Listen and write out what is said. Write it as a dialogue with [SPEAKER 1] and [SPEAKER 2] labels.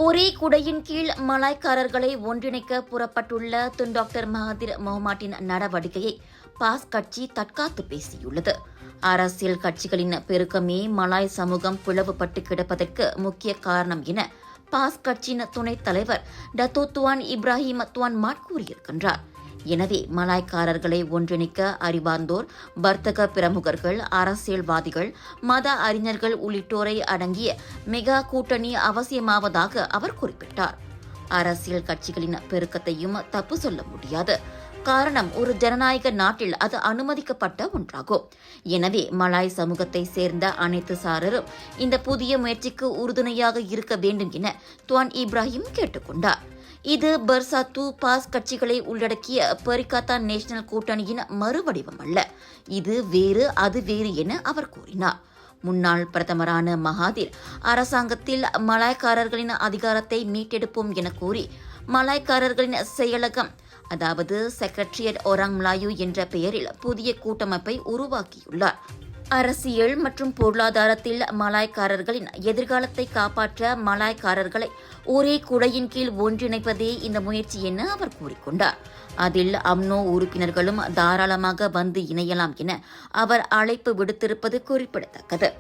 [SPEAKER 1] ஒரே குடையின் கீழ் மலாய்க்காரர்களை ஒன்றிணைக்க புறப்பட்டுள்ள துன் டாக்டர் மகாதிர் மொஹமாட்டின் நடவடிக்கையை பாஸ் கட்சி தற்காத்து பேசியுள்ளது. அரசியல் கட்சிகளின் பெருக்கமே மலாய் சமூகம் பிளவுபட்டு கிடப்பதற்கு முக்கிய காரணம் என பாஸ் கட்சியின் துணைத் தலைவர் டத்தோ துவான் இப்ராஹிம் துவான் மாட் கூறியிருக்கின்றார். எனவே மலாய்க்காரர்களை ஒன்றிணைக்க அறிவார்ந்தோர், வர்த்தக பிரமுகர்கள், அரசியல்வாதிகள், மத அறிஞர்கள் உள்ளிட்டோரை அடங்கிய மெகா கூட்டணி அவசியமாவதாக அவர் குறிப்பிட்டார். அரசியல் கட்சிகளின் பெருக்கத்தையும் தப்பு சொல்ல முடியாது. காரணம், ஒரு ஜனநாயக நாட்டில் அது அனுமதிக்கப்பட்ட ஒன்றாகும். எனவே மலாய் சமூகத்தை சேர்ந்த அனைத்து சாரரும் இந்த புதிய முயற்சிக்கு உறுதுணையாக இருக்க வேண்டும் என துவான் இப்ராஹிம் கேட்டுக்கொண்டார். இது பர்சாத்து பாஸ் கட்சிகளை உள்ளடக்கிய பரிகாத்தான் நேஷனல் கூட்டணியின் மறுவடிவம் அல்ல. இது வேறு, அது வேறு என அவர் கூறினார். முன்னாள் பிரதமரான மகாதிர் அரசாங்கத்தில் மலாய்க்காரர்களின் அதிகாரத்தை மீட்டெடுப்போம் என கூறி மலாய்க்காரர்களின் செயலகம், அதாவது செக்ரட்டரியட் ஒராங் மலாயு என்ற பெயரில் புதிய கூட்டமைப்பை உருவாக்கியுள்ளார். அரசியல் மற்றும் பொருளாதாரத்தில் மலாய்க்காரர்களின் எதிர்காலத்தை காப்பாற்ற மலாய்க்காரர்களை ஒரே குடையின் கீழ் ஒன்றிணைப்பதே இந்த முயற்சி என அவர் கூறிக்கொண்டார். அதில் அம்னோ உறுப்பினர்களும் தாராளமாக வந்து இணையலாம் என அவர் அழைப்பு விடுத்திருப்பது குறிப்பிடத்தக்கது.